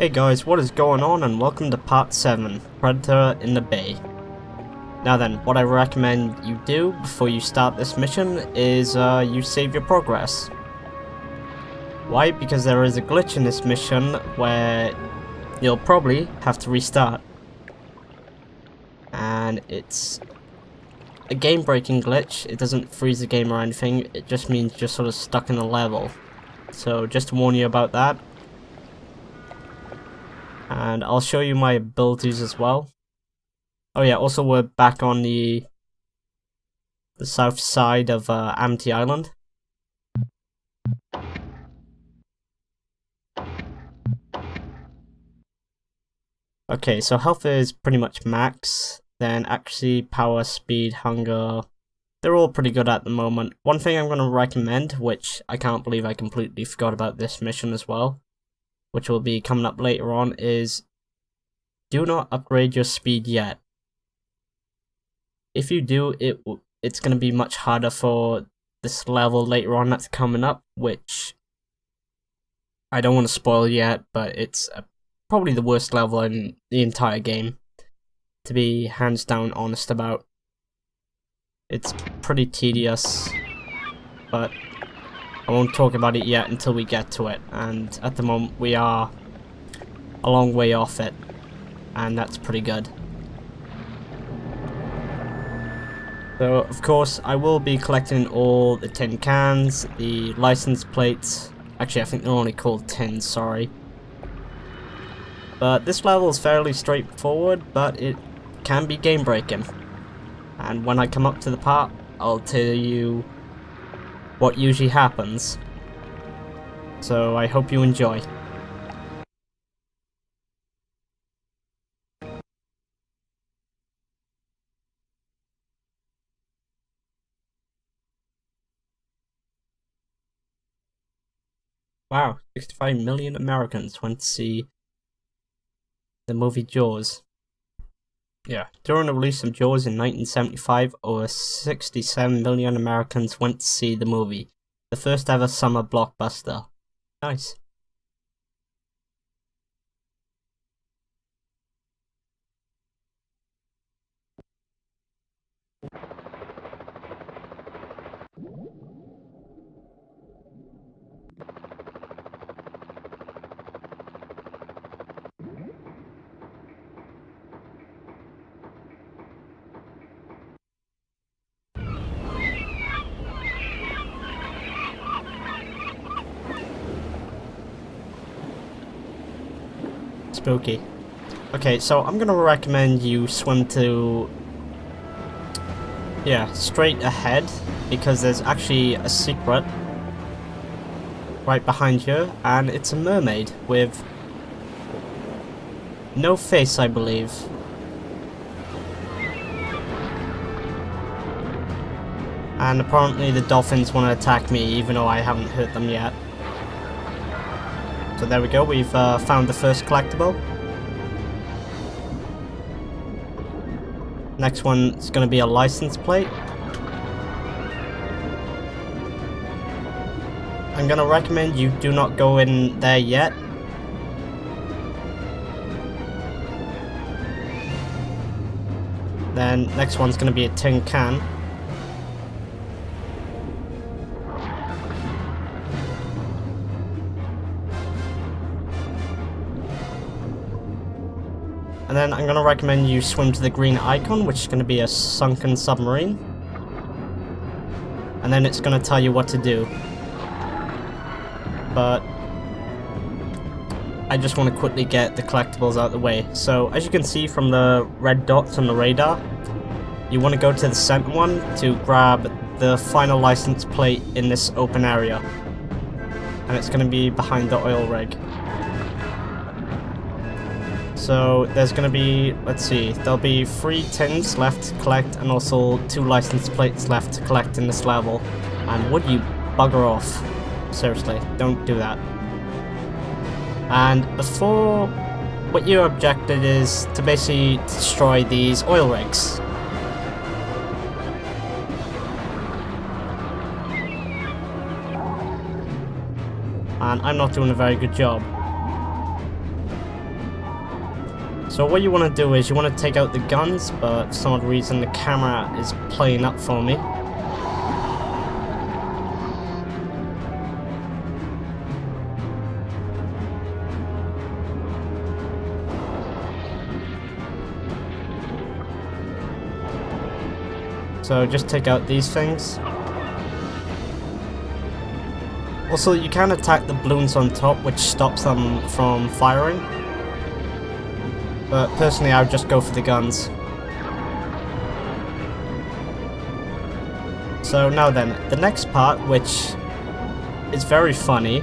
Hey guys, what is going on, and welcome to part 7, Predator in the Bay. Now then, what I recommend you do before you start this mission is you save your progress. Why? Because there is a glitch in this mission where you'll probably have to restart. And it's a game-breaking glitch. It doesn't freeze the game or anything, it just means you're sort of stuck in a level. So just to warn you about that. And I'll show you my abilities as well. Oh yeah, also we're back on the south side of Amity Island. Okay, so health is pretty much max. Then accuracy, power, speed, hunger, they're all pretty good at the moment. One thing I'm going to recommend, which I can't believe I completely forgot about this mission as well, which will be coming up later on, is do not upgrade your speed yet. If you do, it's going to be much harder for this level later on that's coming up, which I don't want to spoil yet, but it's probably the worst level in the entire game, to be hands down honest about. It's pretty tedious, but I won't talk about it yet until we get to it, and at the moment we are a long way off it, and that's pretty good. So of course I will be collecting all the tin cans, the license plates. Actually, I think they're only called tins, sorry. But this level is fairly straightforward, but it can be game breaking. And when I come up to the part, I'll tell you what usually happens. So I hope you enjoy. Wow, 65 million Americans went to see the movie Jaws. Yeah, during the release of Jaws in 1975, over 67 million Americans went to see the movie. The first ever summer blockbuster. Nice. Spooky. Okay, so I'm gonna recommend you swim to, straight ahead, because there's actually a secret right behind you, and it's a mermaid with no face, I believe. And apparently the dolphins want to attack me, even though I haven't hurt them yet. So there we go, we've found the first collectible. Next one is going to be a license plate. I'm going to recommend you do not go in there yet. Then next one's going to be a tin can. And then I'm going to recommend you swim to the green icon, which is going to be a sunken submarine. And then it's going to tell you what to do. But I just want to quickly get the collectibles out of the way. So as you can see from the red dots on the radar, you want to go to the center one to grab the final license plate in this open area. And it's going to be behind the oil rig. So there's going to be, let's see, there'll be 3 tins left to collect, and also 2 license plates left to collect in this level. And would you bugger off? Seriously, don't do that. And before, what your objective is to basically destroy these oil rigs. And I'm not doing a very good job. So what you want to do is you want to take out the guns, but for some odd reason the camera is playing up for me. So just take out these things. Also, you can attack the balloons on top, which stops them from firing. But personally, I would just go for the guns. So now then, the next part, which is very funny.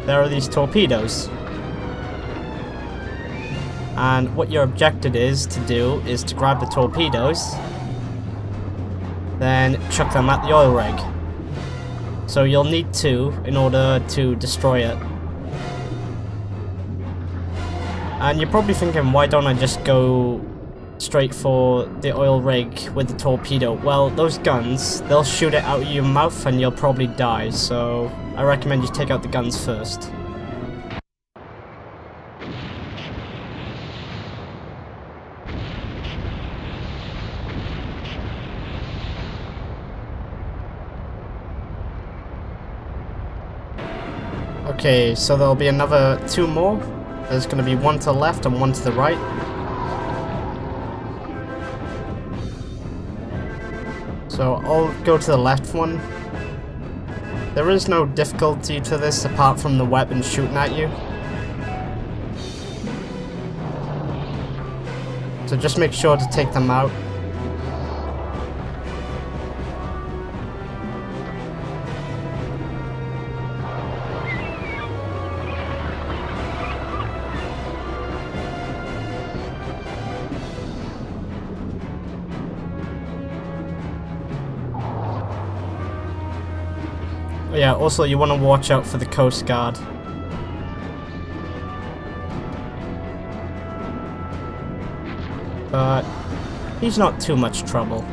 There are these torpedoes. And what your objective is to grab the torpedoes, then chuck them at the oil rig. So you'll need 2 in order to destroy it. And you're probably thinking, why don't I just go straight for the oil rig with the torpedo? Well, those guns, they'll shoot it out of your mouth and you'll probably die, so I recommend you take out the guns first. Okay, so there'll be another 2 more. There's going to be 1 to the left and 1 to the right. So I'll go to the left one. There is no difficulty to this apart from the weapon shooting at you. So just make sure to take them out. Yeah, also you want to watch out for the Coast Guard. But he's not too much trouble.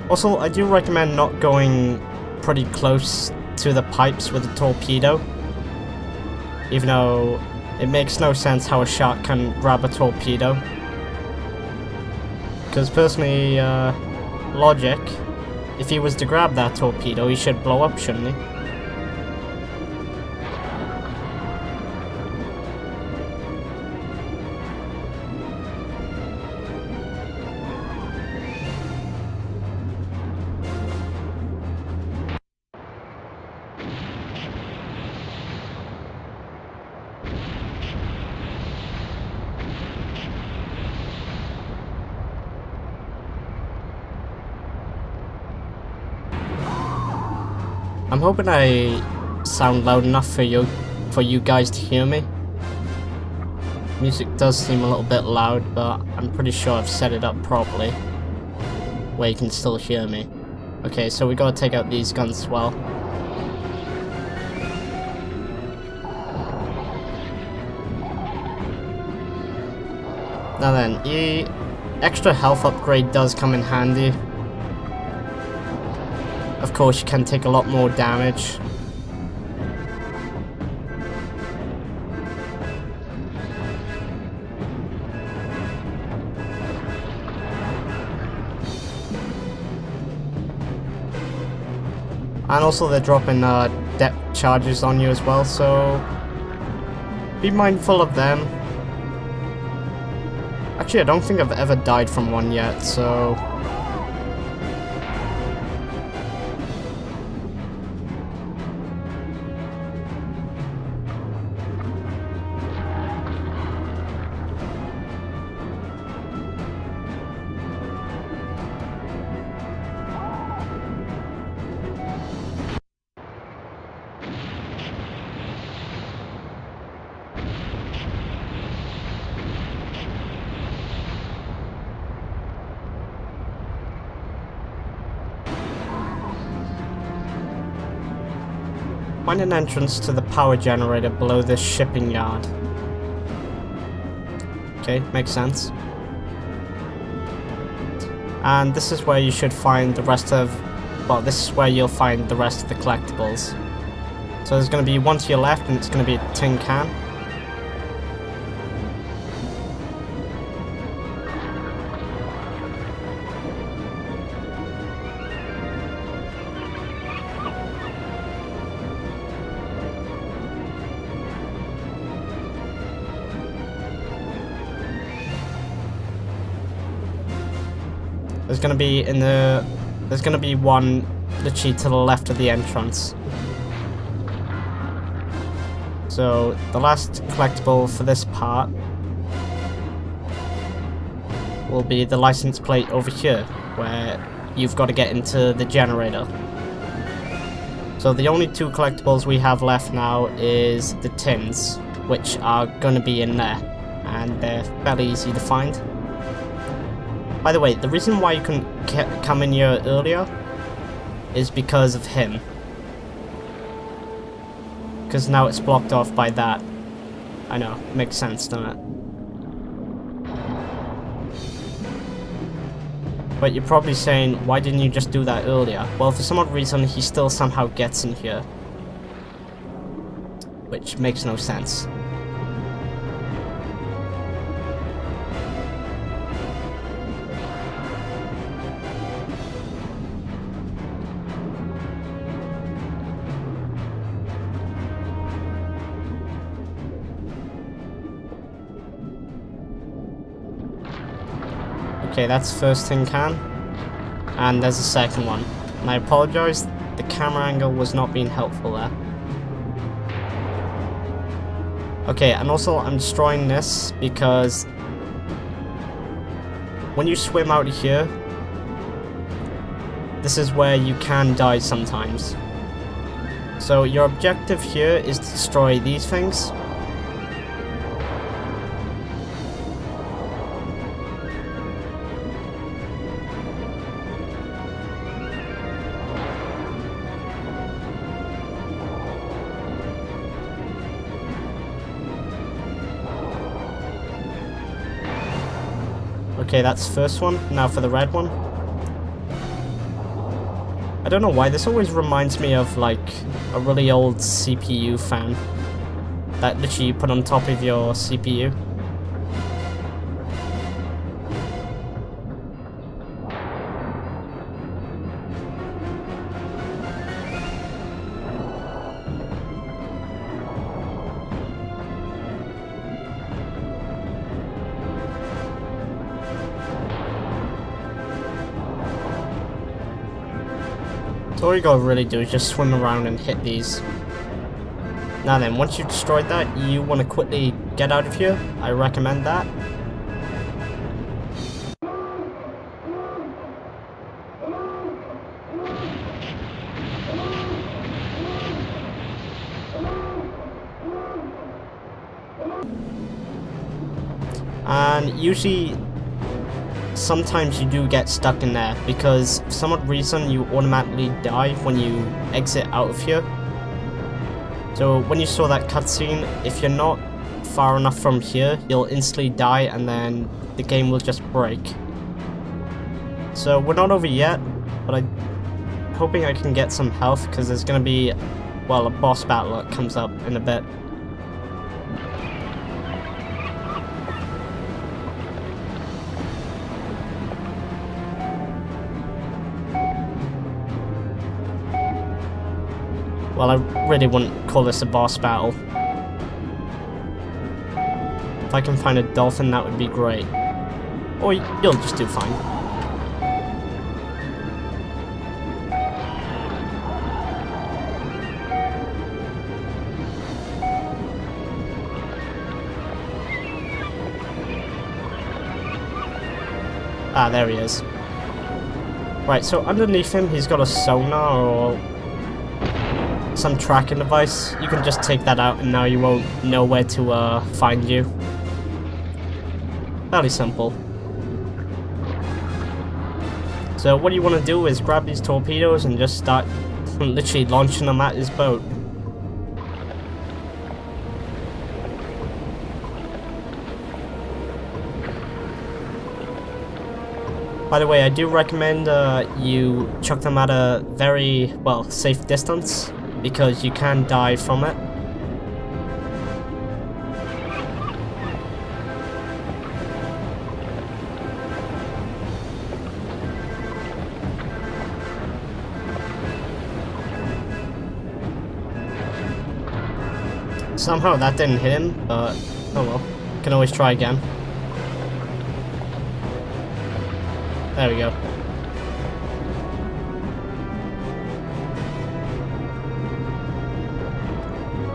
Also, I do recommend not going pretty close to the pipes with the torpedo. Even though it makes no sense how a shark can grab a torpedo. Because personally, logic, if he was to grab that torpedo, he should blow up, shouldn't he? I'm hoping I sound loud enough for you guys to hear me. Music does seem a little bit loud, but I'm pretty sure I've set it up properly, where you can still hear me. Okay, so we gotta take out these guns as well. Now then, the extra health upgrade does come in handy. Of course, you can take a lot more damage. And also they're dropping depth charges on you as well, so be mindful of them. Actually, I don't think I've ever died from one yet, so find an entrance to the power generator below this shipping yard. Okay, makes sense. And this is where you should find the rest of, well, this is where you'll find the rest of the collectibles. So there's going to be one to your left, and it's going to be a tin can. There's going to be one literally to the left of the entrance. So the last collectible for this part will be the license plate over here, where you've got to get into the generator. So the only two collectibles we have left now is the tins, which are going to be in there, and they're fairly easy to find. By the way, the reason why you couldn't come in here earlier is because of him. Because now it's blocked off by that. I know, makes sense, doesn't it? But you're probably saying, why didn't you just do that earlier? Well, for some odd reason, he still somehow gets in here. Which makes no sense. Okay, that's first tin can, and there's a second one. And I apologize, the camera angle was not being helpful there. Okay, and also I'm destroying this because when you swim out of here, this is where you can die sometimes. So your objective here is to destroy these things. Okay, that's the first one. Now for the red one. I don't know why, this always reminds me of like a really old CPU fan that literally you put on top of your CPU. So all you gotta really do is just swim around and hit these. Now then, once you've destroyed that, you want to quickly get out of here. I recommend that. And usually, sometimes you do get stuck in there because for some odd reason you automatically die when you exit out of here. So when you saw that cutscene, if you're not far enough from here, you'll instantly die and then the game will just break. So we're not over yet, but I'm hoping I can get some health because there's going to be, well, a boss battle that comes up in a bit. Well, I really wouldn't call this a boss battle. If I can find a dolphin, that would be great. Or you'll just do fine. Ah, there he is. Right, so underneath him, he's got a sonar or some tracking device. You can just take that out and now you won't know where to find you. Fairly simple. So what you want to do is grab these torpedoes and just start literally launching them at his boat. By the way, I do recommend you chuck them at a very, well, safe distance, because you can die from it. Somehow that didn't hit him, but oh well. Can always try again. There we go.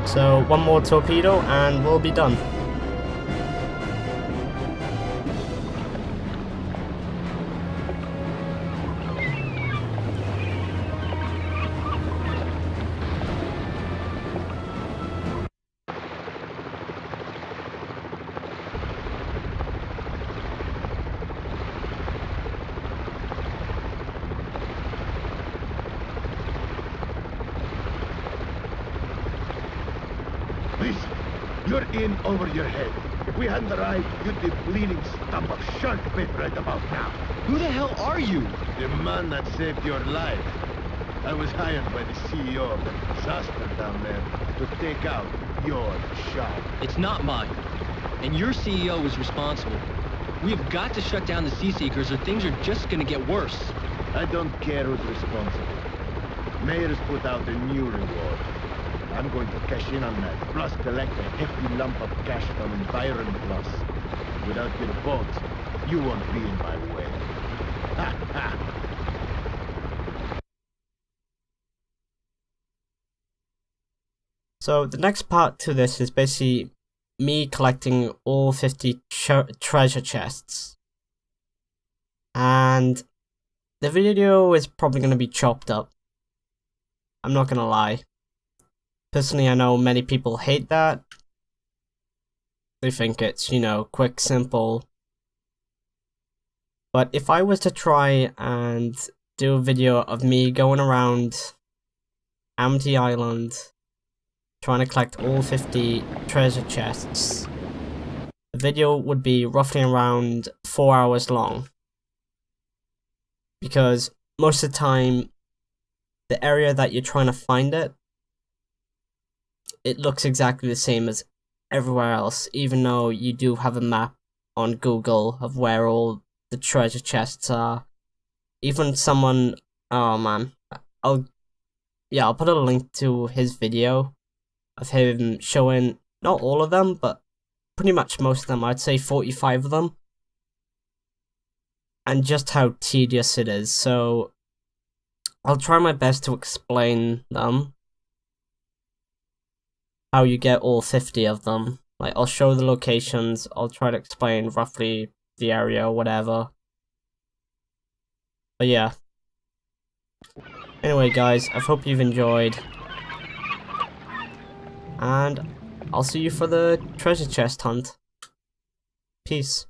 So one more torpedo and we'll be done. Listen, you're in over your head. If we hadn't arrived, you'd be bleeding stump of shark bait right about now. Who the hell are you? The man that saved your life. I was hired by the CEO of the disaster down there to take out your shop. It's not mine. And your CEO is responsible. We have got to shut down the Seaseekers or things are just gonna get worse. I don't care who's responsible. Mayor's put out a new reward. I'm going to cash in on that, plus collect a hefty lump of cash from Byron Plus. Without your vote, you won't be in my way. Ha ha! So the next part to this is basically me collecting all 50 treasure chests. And the video is probably going to be chopped up. I'm not going to lie. Personally, I know many people hate that. They think it's, you know, quick, simple. But if I was to try and do a video of me going around Amity Island, trying to collect all 50 treasure chests, the video would be roughly around 4 hours long. Because most of the time, the area that you're trying to find it looks exactly the same as everywhere else, even though you do have a map on Google of where all the treasure chests are. Even someone, oh man, I'll put a link to his video of him showing not all of them, but pretty much most of them. I'd say 45 of them, and just how tedious it is. So I'll try my best to explain them, how you get all 50 of them. Like, I'll show the locations, I'll try to explain roughly the area or whatever. But yeah. Anyway guys, I hope you've enjoyed. And I'll see you for the treasure chest hunt. Peace.